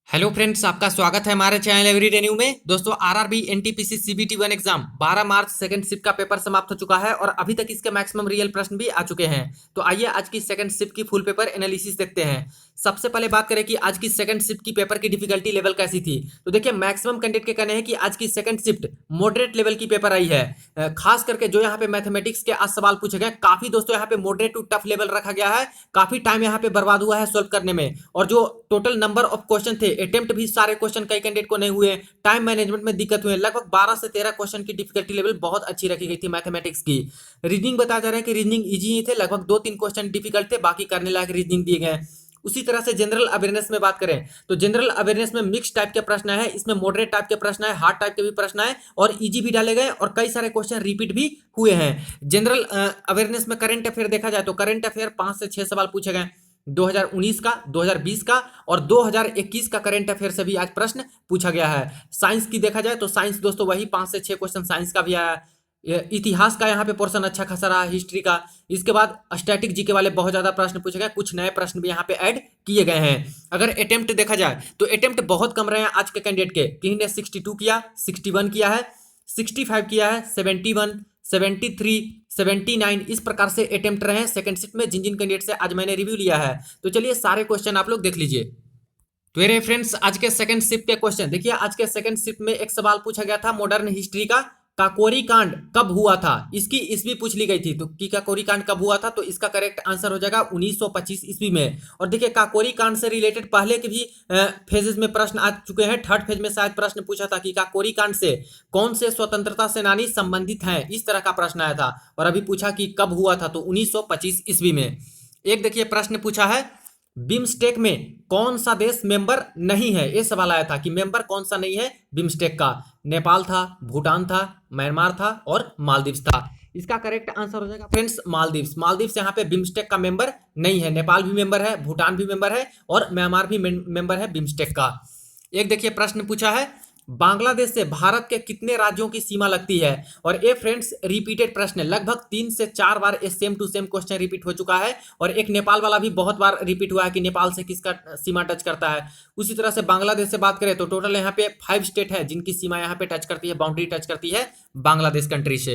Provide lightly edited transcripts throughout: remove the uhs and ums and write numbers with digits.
Hello friends, आपका स्वागत है हमारे चैनल एवरीडे न्यू में। दोस्तों, आरआरबी एनटीपीसी सीबीटी 1 एग्जाम 12 मार्च सेकंड शिफ्ट का पेपर समाप्त हो चुका है और अभी तक इसके मैक्सिमम रियल प्रश्न भी आ चुके हैं। तो आइए आज की सेकंड शिफ्ट की फुल पेपर एनालिसिस देखते हैं। सबसे पहले बात करें कि आज की सेकंड शिफ्ट की पेपर की डिफिकल्टी लेवल कैसी थी। तो देखिए, मैक्सिमम कैंडिडेट के कहने हैं कि आज की सेकंड शिफ्ट मॉडरेट लेवल की पेपर आई है। खास करके जो यहाँ पे मैथमेटिक्स के आज सवाल पूछे गए, काफी दोस्तों यहाँ पे मॉडरेट टू टफ लेवल रखा गया है। काफी टाइम यहाँ पे बर्बाद हुआ है सोल्व करने में, और जो टोटल नंबर ऑफ क्वेश्चन थे, अटेम्प्ट भी सारे क्वेश्चन कई कैंडिडेट को नहीं हुए, टाइम मैनेजमेंट में दिक्कत हुई। लगभग 12 से 13 क्वेश्चन की डिफिकल्टी लेवल बहुत अच्छी रखी गई थी मैथमेटिक्स की। रीजनिंग बताया जा रहा है कि रीजनिंग इजी ही थे, लगभग 2-3 क्वेश्चन डिफिकल्ट थे, बाकी करने लायक रीजनिंग दिए गए। उसी तरह से जनरल अवेयरनेस में बात करें तो जनरल अवेयरनेस में मिक्स टाइप के प्रश्न है, इसमें मॉडरेट टाइप के प्रश्न है, हार्ड टाइप के भी प्रश्न है और इजी भी डाले गए और कई सारे क्वेश्चन रिपीट भी हुए हैं। जनरल अवेयरनेस में करंट अफेयर देखा जाए तो करंट अफेयर 5 से 6 सवाल पूछे गए। 2019 का, 2020 का और 2021 का करंट अफेयर से भी आज प्रश्न पूछा गया है। साइंस की देखा जाए तो साइंस दोस्तों वही 5 से 6 क्वेश्चन साइंस का भी आया। इतिहास का यहाँ पे पोर्शन अच्छा खासा रहा, हिस्ट्री का। इसके बाद स्टैटिक जीके वाले बहुत ज्यादा प्रश्न पूछे गए, कुछ नए प्रश्न भी यहाँ पे ऐड किए गए हैं। अगर अटेम्प्ट देखा जाए तो अटेम्प्ट बहुत कम रहे हैं आज के कैंडिडेट के। किन्हीं ने 62 किया, 61 किया है, 65 किया है, 71, 73, 79 इस प्रकार से अटेम्प्ट रहे हैं सेकंड शिफ्ट में जिन जिन कैंडिडेट से आज मैंने रिव्यू लिया है। तो चलिए सारे क्वेश्चन आप लोग देख लीजिए। तो ये फ्रेंड्स आज के सेकंड शिफ्ट के क्वेश्चन देखिए। आज के सेकंड शिफ्ट में एक सवाल पूछा गया था मॉडर्न हिस्ट्री का, काकोरी कांड कब हुआ था, इसकी ईस्वी पूछ ली गई थी। तो कि काकोरी कांड कब हुआ था, तो इसका करेक्ट आंसर हो जाएगा 1925 ईस्वी में। और देखिए, काकोरी कांड से रिलेटेड पहले के भी फेजेस में प्रश्न आ चुके हैं। थर्ड फेज में शायद प्रश्न पूछा था कि काकोरी कांड से कौन से स्वतंत्रता सेनानी संबंधित हैं, इस तरह का प्रश्न आया था। और अभी पूछा कि कब हुआ था, तो 1925 ईस्वी में। एक देखिए प्रश्न पूछा है, बिम्स्टेक में कौन सा देश मेंबर नहीं है, ये सवाल आया था कि मेंबर कौन सा नहीं है बिम्स्टेक का। नेपाल था, भूटान था, म्यांमार था और मालदीव्स था। इसका करेक्ट आंसर हो जाएगा फ्रेंड्स मालदीव्स। मालदीव्स यहाँ पे बिम्स्टेक का मेंबर नहीं है। नेपाल भी मेंबर है, भूटान भी मेंबर है और म्यांमार भी मेंबर है बिम्स्टेक का। एक देखिए प्रश्न पूछा है, बांग्लादेश से भारत के कितने राज्यों की सीमा लगती है। और ये फ्रेंड्स रिपीटेड प्रश्न है, लगभग 3 से 4 बार same to same question repeat हो चुका है। और एक नेपाल वाला भी बहुत बार रिपीट हुआ है कि नेपाल से किसका सीमा टच करता है। उसी तरह से बांग्लादेश से बात करें तो टोटल यहाँ पे 5 स्टेट है जिनकी सीमा यहाँ पे टच करती है, बाउंड्री टच करती है बांग्लादेश कंट्री से।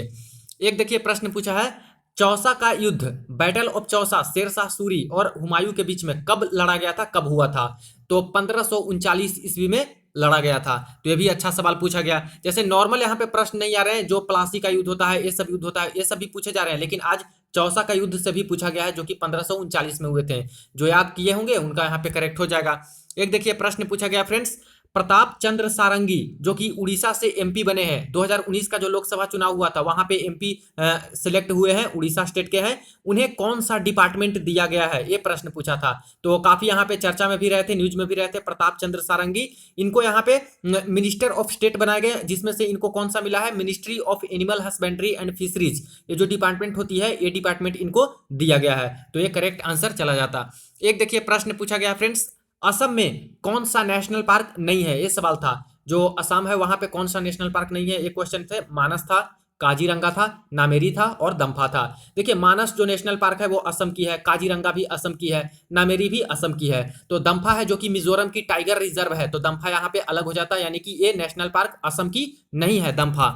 एक देखिए प्रश्न पूछा है, चौसा का युद्ध, बैटल ऑफ चौसा, शेरशाह सूरी और हुमायूं के बीच में कब लड़ा गया था, कब हुआ था। तो 1539 ईस्वी में लड़ा गया था। तो ये भी अच्छा सवाल पूछा गया। जैसे नॉर्मल यहाँ पे प्रश्न नहीं आ रहे हैं, जो प्लासी का युद्ध होता है, ये सब युद्ध होता है, ये सब भी पूछे जा रहे हैं, लेकिन आज चौसा का युद्ध से भी पूछा गया है जो कि 1539 में हुए थे। जो याद किए होंगे उनका यहाँ पे करेक्ट हो जाएगा। एक देखिए प्रश्न पूछा गया फ्रेंड्स, प्रताप चंद्र सारंगी जो कि उड़ीसा से एमपी बने हैं, 2019 का जो लोकसभा चुनाव हुआ था वहां पे एमपी सिलेक्ट हुए हैं, उड़ीसा स्टेट के हैं। उन्हें कौन सा डिपार्टमेंट दिया गया है, ये प्रश्न पूछा था। तो काफी यहाँ पे चर्चा में भी रहे थे, न्यूज में भी रहे थे प्रताप चंद्र सारंगी। इनको यहाँ पे मिनिस्टर ऑफ स्टेट बनाए गए, जिसमें से इनको कौन सा मिला है, ministry of animal husbandry and fisheries. ये जो डिपार्टमेंट होती है, ये डिपार्टमेंट इनको दिया गया है। तो ये करेक्ट आंसर चला जाता। एक देखिए प्रश्न पूछा गया फ्रेंड्स, असम में कौन सा नेशनल पार्क नहीं है, ये सवाल था। जो असम है वहां पे कौन सा नेशनल पार्क नहीं है, ये क्वेश्चन थे। मानस था, काजीरंगा था, नामेरी था और दम्फा था। देखिए, मानस जो नेशनल पार्क है वो असम की है, काजीरंगा भी असम की है, नामेरी भी असम की है। तो दम्फा है जो कि मिजोरम की टाइगर रिजर्व है, तो दम्फा यहाँ पे अलग हो जाता है, यानी कि ये नेशनल पार्क असम की नहीं है दम्फा।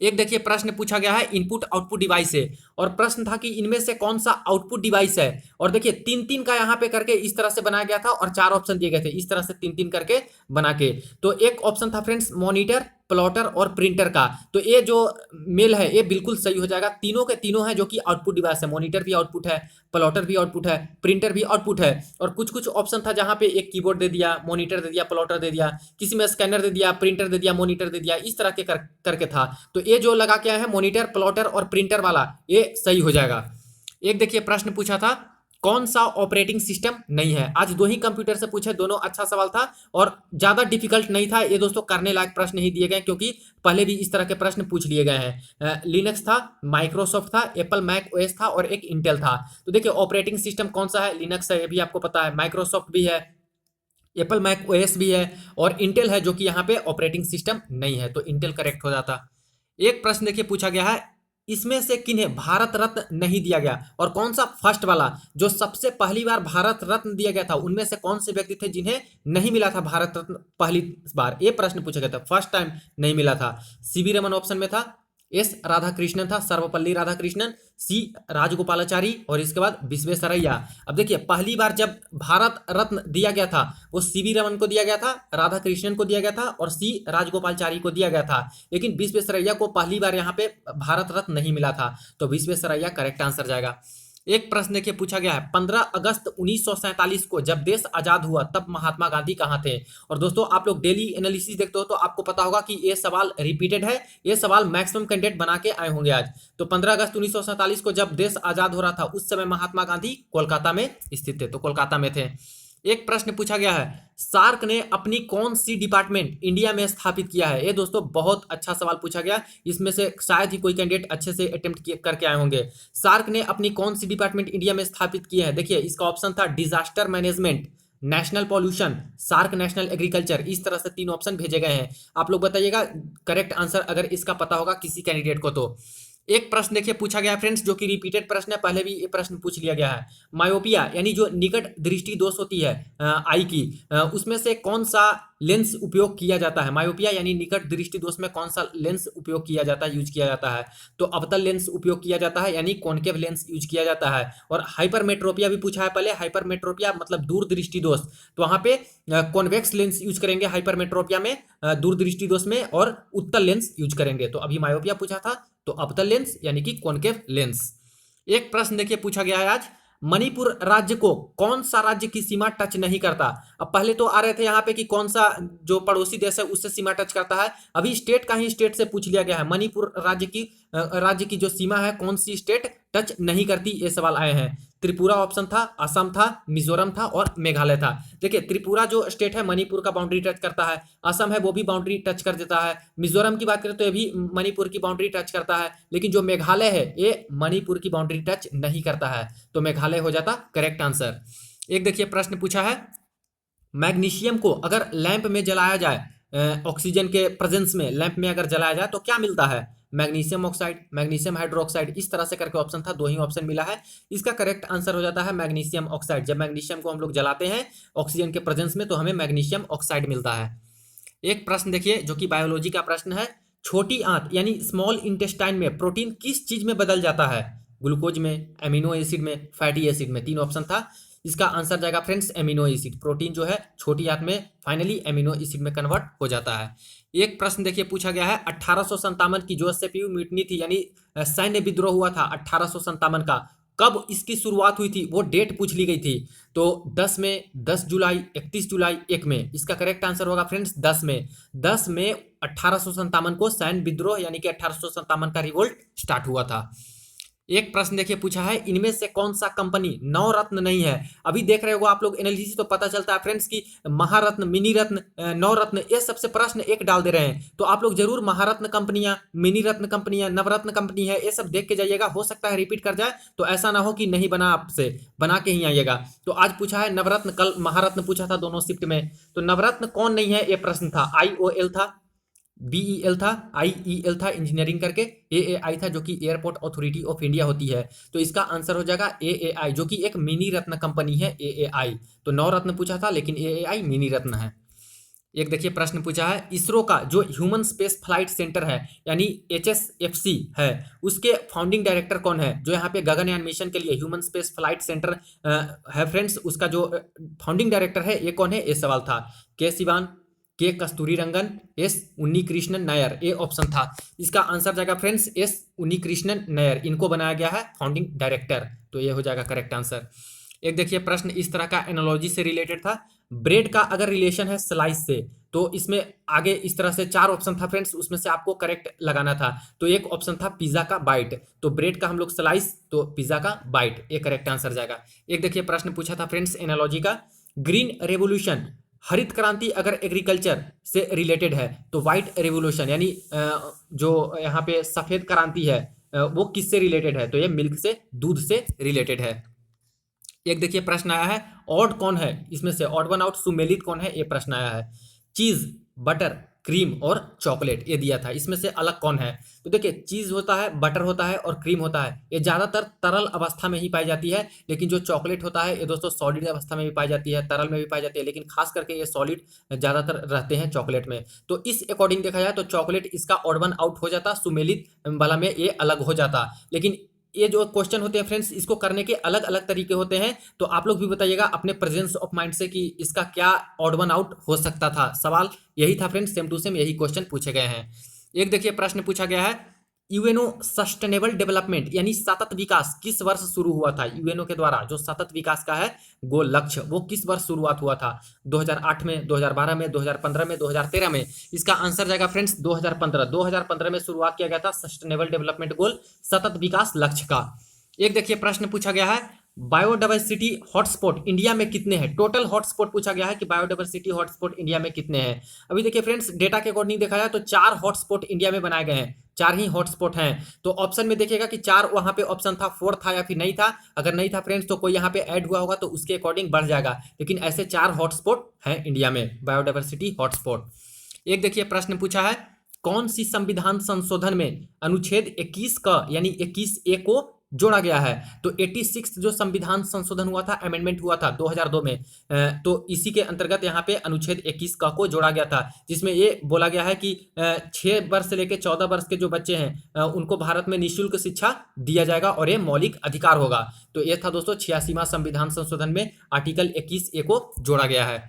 एक देखिए प्रश्न पूछा गया है, इनपुट आउटपुट डिवाइस है, और प्रश्न था कि इनमें से कौन सा आउटपुट डिवाइस है। और देखिए 3-3 का यहाँ पे करके इस तरह से बनाया गया था और 4 ऑप्शन दिए गए थे, इस तरह से 3-3 करके बना के। तो एक ऑप्शन था फ्रेंड्स मॉनिटर, प्लॉटर और प्रिंटर का। तो ये जो मेल है ये बिल्कुल सही हो जाएगा। तीनों के तीनों है जो कि आउटपुट डिवाइस है, मॉनिटर भी आउटपुट है, प्लॉटर भी आउटपुट है, प्रिंटर भी आउटपुट है। और कुछ कुछ ऑप्शन था जहां पे एक कीबोर्ड दे दिया, मॉनिटर दे दिया, प्लॉटर दे दिया, किसी में स्कैनर दे दिया, प्रिंटर दे दिया, मॉनिटर दे दिया, इस तरह के करके था। तो ये जो लगा के आया है मॉनिटर, प्लॉटर और प्रिंटर वाला, ये सही हो जाएगा। एक देखिए प्रश्न पूछा था, कौन सा ऑपरेटिंग सिस्टम नहीं है। आज 2 ही कंप्यूटर से पूछे, दोनों अच्छा सवाल था और ज्यादा डिफिकल्ट नहीं था। ये दोस्तों करने लायक प्रश्न ही दिए गए, क्योंकि पहले भी इस तरह के प्रश्न पूछ लिए गए हैं। लिनक्स था, माइक्रोसॉफ्ट था, एप्पल मैक ओएस था और एक इंटेल था। तो देखिए ऑपरेटिंग सिस्टम कौन सा है, लिनक्स है, ये भी आपको पता है, माइक्रोसॉफ्ट भी है, एप्पल मैक ओएस भी है और इंटेल है जो कि यहाँ पे ऑपरेटिंग सिस्टम नहीं है। तो इंटेल करेक्ट हो जाता। एक प्रश्न देखिए पूछा गया है, इसमें से किन्हें भारत रत्न नहीं दिया गया, और कौन सा फर्स्ट वाला जो सबसे पहली बार भारत रत्न दिया गया था, उनमें से कौन से व्यक्ति थे जिन्हें नहीं मिला था भारत रत्न पहली बार, ये प्रश्न पूछा गया था, फर्स्ट टाइम नहीं मिला था। सीवी रमन ऑप्शन में था, एस राधाकृष्णन था, सर्वपल्ली राधाकृष्णन, सी राजगोपालाचारी, और इसके बाद विश्वेश्वरैया। अब देखिए पहली बार जब भारत रत्न दिया गया था वो सीवी रमन को दिया गया था, राधाकृष्णन को दिया गया था और सी राजगोपालाचारी को दिया गया था, लेकिन विश्वेश्वरैया को पहली बार यहाँ पे भारत रत्न नहीं मिला था, तो विश्वेश्वरैया करेक्ट आंसर जाएगा। एक प्रश्न देखिए पूछा गया है, 15 अगस्त 1947 को जब देश आजाद हुआ तब महात्मा गांधी कहाँ थे। और दोस्तों आप लोग डेली एनालिसिस देखते हो तो आपको पता होगा कि ये सवाल रिपीटेड है, ये सवाल मैक्सिमम कैंडिडेट बना के आए होंगे आज। तो 15 अगस्त 1947 को जब देश आजाद हो रहा था उस समय महात्मा गांधी कोलकाता में स्थित थे, तो कोलकाता में थे। एक प्रश्न पूछा गया है, सार्क ने अपनी कौन सी डिपार्टमेंट इंडिया में स्थापित किया है। ये दोस्तों बहुत अच्छा सवाल पूछा गया, इसमें से शायद ही कोई कैंडिडेट अच्छे से अटेम्प्ट करके आए होंगे। सार्क ने अपनी कौन सी डिपार्टमेंट इंडिया में स्थापित की है, देखिए इसका ऑप्शन था disaster management, national pollution, SAARC national agriculture, इस तरह से 3 ऑप्शन भेजे गए हैं। आप लोग बताइएगा करेक्ट आंसर अगर इसका पता होगा किसी कैंडिडेट को तो। एक प्रश्न देखिए पूछा गया है फ्रेंड्स, जो कि रिपीटेड प्रश्न है, पहले भी ये प्रश्न पूछ लिया गया है। मायोपिया यानी जो निकट दृष्टि दोष होती है आई की, उसमें से कौन सा लेंस उपयोग किया जाता है। मायोपिया यानी निकट दृष्टि दोष में कौन सा लेंस उपयोग किया जाता है, यूज किया जाता है, तो अवतल लेंस उपयोग किया जाता है यानी कॉनकेव लेंस यूज किया जाता है। और हाइपरमेट्रोपिया भी पूछा है पहले, हाइपरमेट्रोपिया मतलब दूर दृष्टि दोष, तो वहां पे कॉन्वेक्स लेंस यूज करेंगे हाइपरमेट्रोपिया में, दूर दृष्टि दोष में, और उत्तल लेंस यूज करेंगे। तो अभी मायोपिया पूछा था तो अवतल लेंस यानी कि कॉनकेव लेंस। एक प्रश्न देखिए पूछा गया है आज, मणिपुर राज्य को कौन सा राज्य की सीमा टच नहीं करता। अब पहले तो आ रहे थे यहाँ पे कि कौन सा जो पड़ोसी देश है उससे सीमा टच करता है, अभी स्टेट का ही स्टेट से पूछ लिया गया है। मणिपुर राज्य की जो सीमा है कौन सी स्टेट टच नहीं करती, ये सवाल आए हैं। त्रिपुरा ऑप्शन था, असम था, मिजोरम था और मेघालय था। देखिए त्रिपुरा जो स्टेट है मणिपुर का बाउंड्री टच करता है, असम है वो भी बाउंड्री टच कर देता है, मिजोरम की बात करें तो ये भी मणिपुर की बाउंड्री टच करता है, लेकिन जो मेघालय है ये मणिपुर की बाउंड्री टच नहीं करता है, तो मेघालय हो जाता करेक्ट आंसर। एक देखिए प्रश्न पूछा है, मैग्नीशियम को अगर लैंप में जलाया जाए, ऑक्सीजन के प्रेजेंस में लैंप में अगर जलाया जाए तो क्या मिलता है, मैग्नीशियम ऑक्साइड, मैग्नीशियम हाइड्रोक्साइड, इस तरह से करके ऑप्शन था, 2 ही ऑप्शन मिला है। इसका करेक्ट आंसर हो जाता है मैग्नीशियम ऑक्साइड। जब मैग्नीशियम को हम लोग जलाते हैं ऑक्सीजन के प्रेजेंस में तो हमें मैग्नीशियम ऑक्साइड मिलता है। एक प्रश्न देखिए जो कि बायोलॉजी का प्रश्न है, छोटी आंत यानी स्मॉल इंटेस्टाइन में प्रोटीन किस चीज में बदल जाता है, ग्लूकोज में, एमिनो एसिड में, फैटी एसिड में। 3 ऑप्शन था, इसका आंसर जाएगा फ्रेंड्स एमिनो एसिड। प्रोटीन जो है छोटी आंत में फाइनली एमिनो एसिड में कन्वर्ट हो जाता है। एक प्रश्न देखिए पूछा गया है, 1857 की जो सीपीयू म्यूटनी थी यानी सैन्य विद्रोह हुआ था 1857 का, कब इसकी शुरुआत हुई थी वो डेट पूछ ली गई थी। तो 10 में, 10 जुलाई, 31 जुलाई, 1 में, इसका करेक्ट आंसर होगा फ्रेंड्स 10 में। 10 में 1857 को सैन्य विद्रोह यानी कि 1857 का रिवोल्ट स्टार्ट हुआ था। एक प्रश्न देखिए पूछा है, इनमें से कौन सा कंपनी नवरत्न नहीं है। अभी देख रहे हो आप लोग एनालिसिस तो पता चलता है फ्रेंड्स की महारत्न, मिनी रत्न, नवरत्न, ये सबसे प्रश्न एक डाल दे रहे हैं, तो आप लोग जरूर महारत्न कंपनियां, मिनी रत्न कंपनियां, नवरत्न कंपनी है, ये सब देख के जाइएगा, हो सकता है रिपीट कर जाए, तो ऐसा ना हो कि नहीं बना, आपसे बना के ही आइएगा। तो आज पूछा है नवरत्न, कल महारत्न पूछा था दोनों शिफ्ट में, तो नवरत्न कौन नहीं है ये प्रश्न था। IOL था, BEL था, IEL था इंजीनियरिंग करके, AAI था जो कि एयरपोर्ट अथॉरिटी ऑफ इंडिया होती है, तो इसका आंसर हो जाएगा AAI जो कि एक मिनी रत्न कंपनी है AAI। तो 9 रत्न पूछा था लेकिन AAI मिनी रत्न है। एक देखिए प्रश्न पूछा है, इसरो का जो ह्यूमन स्पेस फ्लाइट सेंटर है यानी HSFC है, उसके फाउंडिंग डायरेक्टर कौन है। जो यहाँ पे गगनयान मिशन के लिए ह्यूमन स्पेस फ्लाइट सेंटर है फ्रेंड्स, उसका जो फाउंडिंग डायरेक्टर है ये कौन है, ये सवाल था। के सिवान, के कस्तूरी रंगन, एस उन्नीकृष्णन नायर, ये ऑप्शन था। इसका आंसर जाएगा फ्रेंड्स एस उन्नीकृष्णन नायर, इनको बनाया गया है फाउंडिंग डायरेक्टर, तो ये हो जाएगा करेक्ट आंसर। एक देखिए प्रश्न इस तरह का एनालॉजी से रिलेटेड था, ब्रेड का अगर रिलेशन है स्लाइस से, तो इसमें आगे इस तरह से 4 ऑप्शन था फ्रेंड्स, उसमें से आपको करेक्ट लगाना था। तो एक ऑप्शन था पिज्जा का बाइट, तो ब्रेड का हम लोग स्लाइस, तो पिज्जा का बाइट, ये करेक्ट आंसर जाएगा। एक देखिए प्रश्न पूछा था फ्रेंड्स एनालॉजी का, ग्रीन रेवोल्यूशन, हरित क्रांति अगर एग्रीकल्चर से रिलेटेड है तो व्हाइट रेवोल्यूशन यानी जो यहाँ पे सफेद क्रांति है वो किससे रिलेटेड है, तो ये मिल्क से, दूध से रिलेटेड है। एक देखिए प्रश्न आया है, ऑड कौन है इसमें से, ऑड वन आउट सुमेलित कौन है, ये प्रश्न आया है। चीज, बटर, क्रीम और चॉकलेट, ये दिया था। इसमें से अलग कौन है? तो देखिए, चीज़ होता है, बटर होता है और क्रीम होता है, ये ज़्यादातर तरल अवस्था में ही पाई जाती है। लेकिन जो चॉकलेट होता है ये दोस्तों सॉलिड अवस्था में भी पाई जाती है, तरल में भी पाई जाती है, लेकिन खास करके ये सॉलिड ज़्यादातर रहते हैं चॉकलेट में। तो इस अकॉर्डिंग देखा जाए तो चॉकलेट इसका ऑड वन आउट हो जाता, सुमेलित वाला में ये अलग हो जाता। लेकिन ये जो क्वेश्चन होते हैं फ्रेंड्स, इसको करने के अलग अलग तरीके होते हैं। तो आप लोग भी बताइएगा अपने प्रेजेंस ऑफ माइंड से कि इसका क्या ऑड वन आउट हो सकता था। सवाल यही था फ्रेंड्स, सेम टू सेम यही क्वेश्चन पूछे गए हैं। एक देखिए प्रश्न पूछा गया है, यूएनओ सस्टेनेबल डेवलपमेंट यानी सतत विकास किस वर्ष शुरू हुआ था? यूएनओ के द्वारा जो सतत विकास का है गोल लक्ष्य, वो किस वर्ष शुरुआत हुआ था? 2008 में, 2012 में, 2015 में, 2013 में? इसका आंसर जाएगा फ्रेंड्स 2015। 2015 में शुरुआत किया गया था सस्टेनेबल डेवलपमेंट गोल, सतत विकास लक्ष्य का। एक देखिए प्रश्न पूछा गया है, बायोडाइवर्सिटी हॉटस्पॉट इंडिया में कितने हैं? टोटल हॉटस्पॉट पूछा गया है कि बायोडाइवर्सिटी हॉटस्पॉट इंडिया में कितने हैं। अभी देखिए फ्रेंड्स, डेटा के अकॉर्डिंग देखा जाए तो 4 हॉटस्पॉट इंडिया में बनाए गए हैं, 4 ही हॉटस्पॉट हैं। तो ऑप्शन में देखिएगा कि 4 वहां पे ऑप्शन था, 4 था या फिर नहीं था। अगर नहीं था फ्रेंड्स तो कोई यहाँ पे ऐड हुआ होगा तो उसके अकॉर्डिंग बढ़ जाएगा, लेकिन ऐसे 4 हॉटस्पॉट हैं इंडिया में, बायोडाइवर्सिटी हॉटस्पॉट। एक देखिए प्रश्न पूछा है, कौन सी संविधान संशोधन में अनुच्छेद 21 का यानी 21A को जोड़ा गया है? तो 86 जो संविधान संशोधन हुआ था, अमेंडमेंट हुआ था 2002 में, तो इसी के अंतर्गत यहाँ पे अनुच्छेद 21 का को जोड़ा गया था, जिसमें ये बोला गया है कि 6 वर्ष से लेकर 14 वर्ष के जो बच्चे हैं उनको भारत में निःशुल्क शिक्षा दिया जाएगा और ये मौलिक अधिकार होगा। तो ये था दोस्तों 86वां संविधान संशोधन में आर्टिकल 21A को जोड़ा गया है।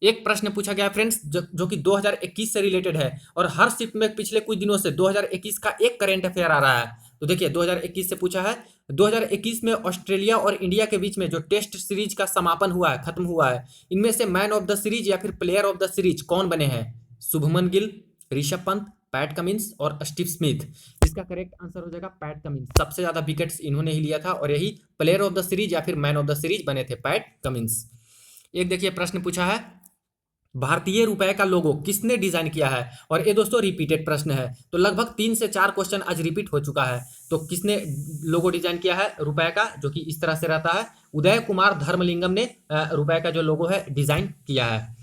एक प्रश्न पूछा गया फ्रेंड्स जो कि 2021 से रिलेटेड है, और हर शिफ्ट में पिछले कुछ दिनों से 2021 का एक करंट अफेयर आ रहा है। तो देखिए 2021 से पूछा है, 2021 में ऑस्ट्रेलिया और इंडिया के बीच में जो टेस्ट सीरीज का समापन हुआ है, खत्म हुआ है, इनमें से मैन ऑफ द सीरीज या फिर प्लेयर ऑफ द सीरीज कौन बने हैं? शुभमन गिल, ऋषभ पंत, पैट कमिंस और स्टीव स्मिथ। इसका करेक्ट आंसर हो जाएगा पैट कमिंस। सबसे ज्यादा विकेट्स इन्होंने ही लिया था और यही प्लेयर ऑफ द सीरीज या फिर मैन ऑफ द सीरीज बने थे, पैट कमिंस। एक देखिए प्रश्न पूछा है, भारतीय रुपए का लोगो किसने डिजाइन किया है? और ये दोस्तों रिपीटेड प्रश्न है, तो लगभग 3 से 4 क्वेश्चन आज रिपीट हो चुका है। तो किसने लोगो डिजाइन किया है रुपए का, जो कि इस तरह से रहता है? उदय कुमार धर्मलिंगम ने रुपए का जो लोगो है डिजाइन किया है।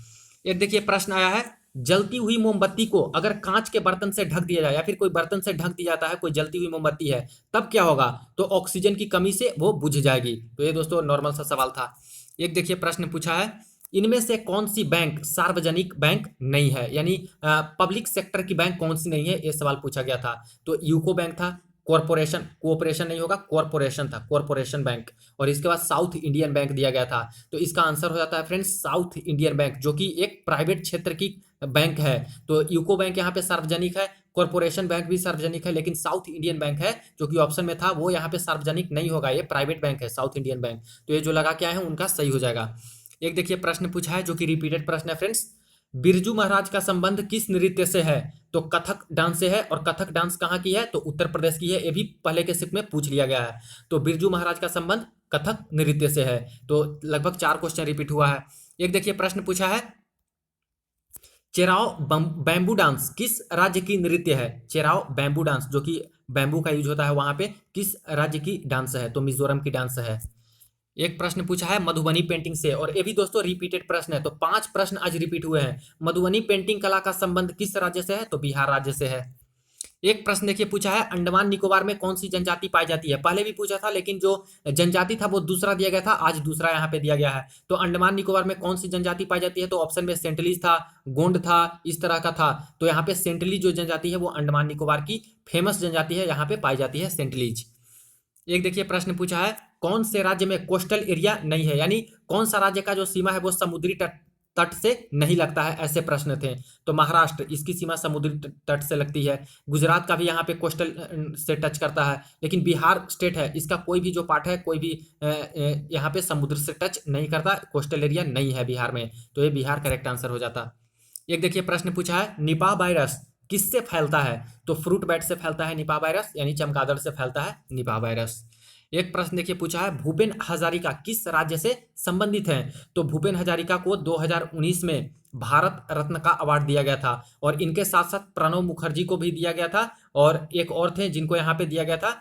एक देखिए प्रश्न आया है, जलती हुई मोमबत्ती को अगर कांच के बर्तन से ढक दिया जाए या फिर कोई बर्तन से ढक दिया जाता है, कोई जलती हुई मोमबत्ती है, तब क्या होगा? तो ऑक्सीजन की कमी से वो बुझ जाएगी। तो ये दोस्तों नॉर्मल सा सवाल था। एक देखिए प्रश्न पूछा है, इनमें से कौन सी बैंक सार्वजनिक बैंक नहीं है, यानी पब्लिक सेक्टर की बैंक कौन सी नहीं है, ये सवाल पूछा गया था। तो यूको बैंक था, कॉरपोरेशन, कोऑपरेशन नहीं होगा, कॉरपोरेशन था, कॉरपोरेशन बैंक, और इसके बाद साउथ इंडियन बैंक दिया गया था। तो इसका आंसर हो जाता है फ्रेंड्स साउथ इंडियन बैंक, जो कि एक प्राइवेट क्षेत्र की बैंक है। तो यूको बैंक यहाँ पे सार्वजनिक है, कॉरपोरेशन बैंक भी सार्वजनिक है, लेकिन साउथ इंडियन बैंक है जो कि ऑप्शन में था, वो यहाँ पे सार्वजनिक नहीं होगा, ये प्राइवेट बैंक है साउथ इंडियन बैंक। तो ये जो लगा के आए हैं उनका सही हो जाएगा। एक देखिए प्रश्न पूछा है जो कि रिपीटेड प्रश्न है फ्रेंड्स, बिरजू महाराज का संबंध किस नृत्य से है? तो कथक डांस से है, और कथक डांस कहाँ की है? तो उत्तर प्रदेश की है। ये भी पहले के शिफ्ट में पूछ लिया गया है। तो बिरजू महाराज का संबंध कथक नृत्य से है। तो लगभग 4 क्वेश्चन रिपीट हुआ है। एक देखिए प्रश्न पूछा है, चेराव बैम्बू डांस किस राज्य की नृत्य है? चेराव बैम्बू डांस, जो कि बैम्बू का यूज होता है वहां पे, किस राज्य की डांस है? तो मिजोरम की डांस है। एक प्रश्न पूछा है मधुबनी पेंटिंग से, और ये भी दोस्तों रिपीटेड प्रश्न है। तो 5 प्रश्न आज रिपीट हुए हैं। मधुबनी पेंटिंग कला का संबंध किस राज्य से है? तो बिहार राज्य से है। एक प्रश्न देखिए पूछा है, अंडमान निकोबार में कौन सी जनजाति पाई जाती है? पहले भी पूछा था, लेकिन जो जनजाति था वो दूसरा दिया गया था, आज दूसरा यहाँ पे दिया गया है। तो अंडमान निकोबार में कौन सी जनजाति पाई जाती है? तो ऑप्शन में सेंटलीज था, गोंड था, इस तरह का था। तो यहाँ पे सेंटलीज जो जनजाति है वो अंडमान निकोबार की फेमस जनजाति है, यहाँ पे पाई जाती है सेंटलीज। एक देखिए प्रश्न पूछा है, कौन से राज्य में कोस्टल एरिया नहीं है, यानी कौन सा राज्य का जो सीमा है वो समुद्री तट से नहीं लगता है, ऐसे प्रश्न थे। तो महाराष्ट्र, इसकी सीमा समुद्री तट से लगती है। गुजरात का भी यहाँ पे कोस्टल से टच करता है, लेकिन बिहार स्टेट है, इसका कोई भी जो पार्ट है कोई भी यहाँ पे समुद्र से टच नहीं करता, कोस्टल एरिया नहीं है बिहार में। तो ये बिहार करेक्ट आंसर हो जाता। एक देखिए प्रश्न पूछा है, निपाह वायरस किससे फैलता है? तो फ्रूट बैट से फैलता है निपाह वायरस, यानी चमगादड़ से फैलता है निपाह वायरस। एक प्रश्न देखिए पूछा है, भूपेन हजारिका किस राज्य से संबंधित हैं? तो भूपेन हजारिका को 2019 में भारत रत्न का अवार्ड दिया गया था और इनके साथ साथ प्रणब मुखर्जी को भी दिया गया था और एक और थे जिनको यहाँ पे दिया गया था।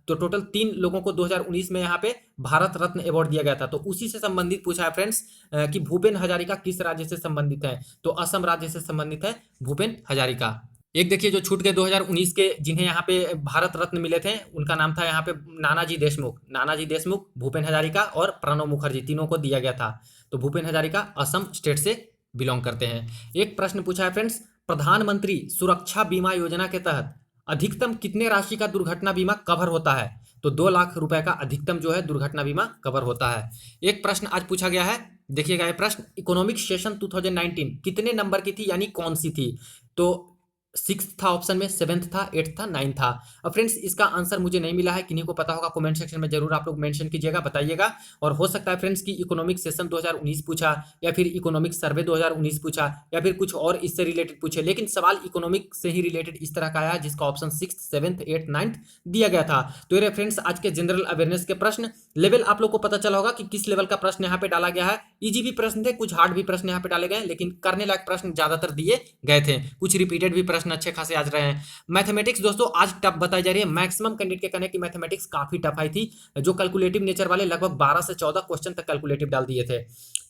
तो टोटल 3 लोगों को 2019 में यहाँ पे भारत रत्न अवार्ड दिया गया था। तो उसी से संबंधित पूछा है फ्रेंड्स कि भूपेन हजारिका किस राज्य से संबंधित है? तो असम राज्य से संबंधित है भूपेन हजारिका। एक देखिए जो छूट गए 2019 के, जिन्हें यहाँ पे भारत रत्न मिले थे, उनका नाम था यहाँ पे नानाजी देशमुख। नानाजी देशमुख, भूपेन हजारिका और प्रणब मुखर्जी, तीनों को दिया गया था। तो भूपेन हजारिका असम स्टेट से बिलोंग करते हैं। एक प्रश्न पूछा है फ्रेंड्स, प्रधानमंत्री सुरक्षा बीमा योजना के तहत अधिकतम कितने राशि का दुर्घटना बीमा कवर होता है? तो 2 लाख रुपए का अधिकतम जो है दुर्घटना बीमा कवर होता है। एक प्रश्न आज पूछा गया है, देखिएगा ये प्रश्न, इकोनॉमिक सेशन 2019 कितने नंबर की थी, यानी कौन सी थी? तो 6 था ऑप्शन में, 7 था, 8 था, 9 था। अब फ्रेंड्स इसका आंसर मुझे नहीं मिला है, किन्हीं को पता होगा कमेंट सेक्शन में जरूर आप लोग मेंशन कीजिएगा, बताइएगा। और हो सकता है फ्रेंड्स कि इकोनॉमिक सेशन 2019 पूछा या फिर इकोनॉमिक सर्वे 2019 पूछा या फिर कुछ और इससे रिलेटेड पूछे, लेकिन सवाल इकोनॉमिक से ही रिलेटेड इस तरह का आया जिसका ऑप्शन 6, 7, 8, 9 दिया गया था। तो ये फ्रेंड्स आज के जनरल अवेयरनेस के प्रश्न। लेवल आप लोग को पता चला होगा कि किस लेवल का प्रश्न यहाँ पे डाला गया है। इजी भी प्रश्न थे, कुछ हार्ड भी प्रश्न यहाँ पे डाले गए, लेकिन करने लायक प्रश्न ज्यादातर दिए गए थे। कुछ रिपीटेड भी प्रश्न अच्छे खासे आज रहे हैं। मैथमेटिक्स दोस्तों आज टफ बताई जा रही है। मैक्सिमम कैंडिडेट के कहने की मैथमेटिक्स काफी टफ आई थी। जो कैलकुलेटिव नेचर वाले लगभग 12 से 14 क्वेश्चन तक कैलकुलेटिव डाल दिए थे।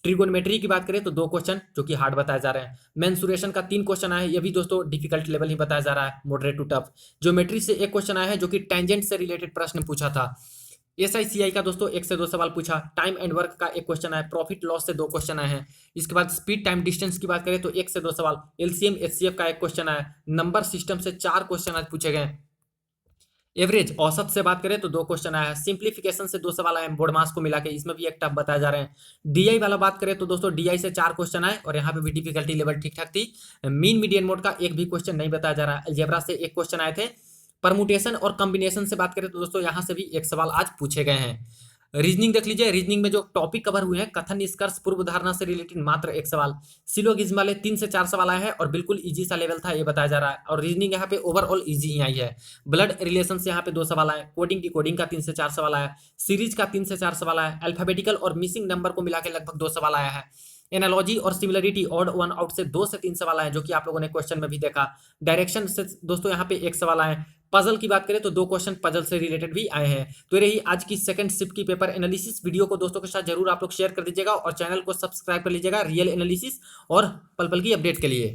ट्रिगोनोमेट्री की बात करें तो 2 क्वेश्चन जो कि हार्ड बताए जा रहे हैं। मेंसुरेशन का 3 क्वेश्चन आए, ये भी दोस्तों डिफिकल्ट लेवल ही बताया जा रहा है, मॉडरेट टू टफ। ज्योमेट्री से 1 क्वेश्चन आया है जो कि टेंजेंट से रिलेटेड प्रश्न पूछा था। एसआईसीआई का दोस्तों 1 से 2 सवाल पूछा। टाइम एंड वर्क का 1 क्वेश्चन आया। प्रॉफिट लॉस से 2 क्वेश्चन आए हैं। इसके बाद स्पीड टाइम डिस्टेंस की बात करें तो 1 से 2 सवाल। एलसीएम एचसीएफ का 1 क्वेश्चन आया। नंबर सिस्टम से 4 क्वेश्चन आज पूछे गए। एवरेज औसत से बात करें तो 2 क्वेश्चन आया है। सिंप्लीफिकेशन से 2 सवाल आए हैं, बोर्ड मास को मिला के, इसमें भी एक टफ बताए जा रहे हैं। डीआई वाला बात करें तो दोस्तों डीआई से 4 क्वेश्चन आए और यहाँ पे भी डिफिकल्टी लेवल ठीक ठाक थी। मीन मीडियन मोड का 1 भी क्वेश्चन नहीं बताया जा रहा है। अलजेब्रा से 1 क्वेश्चन आए थे। परमुटेशन और कॉम्बिनेशन से बात करें तो दोस्तों यहाँ से भी 1 सवाल आज पूछे गए हैं। रीजनिंग देख लीजिए, रीजनिंग में जो टॉपिक कवर हुए हैं, कथन निष्कर्ष पूर्व धारणा से रिलेटेड मात्र 1 सवाल। सिलोगिज्म वाले 3 से 4 सवाल आए हैं और बिल्कुल इजी सा लेवल था ये बताया जा रहा है। और रीजनिंग यहाँ पे ओवरऑल इजी ही आई है। ब्लड रिलेशन से यहाँ पे 2 सवाल आए। कोडिंग का 3 से 4 सवाल आया। सीरीज का 3 से 4 सवाल आया। अल्फाबेटिकल और मिसिंग नंबर को मिला के लगभग 2 सवाल आया है। एनालॉजी और सिमिलरिटी ऑड वन आउट से 2 से 3 सवाल आए जो कि आप लोगों ने क्वेश्चन में भी देखा। डायरेक्शन से दोस्तों यहाँ पे 1 सवाल आए। पजल की बात करें तो 2 क्वेश्चन पजल से रिलेटेड भी आए हैं। तो ये रही आज की सेकंड शिफ्ट की पेपर एनालिसिस। वीडियो को दोस्तों के साथ जरूर आप लोग शेयर कर दीजिएगा और चैनल को सब्सक्राइब कर लीजिएगा रियल एनालिसिस और पल पल की अपडेट के लिए।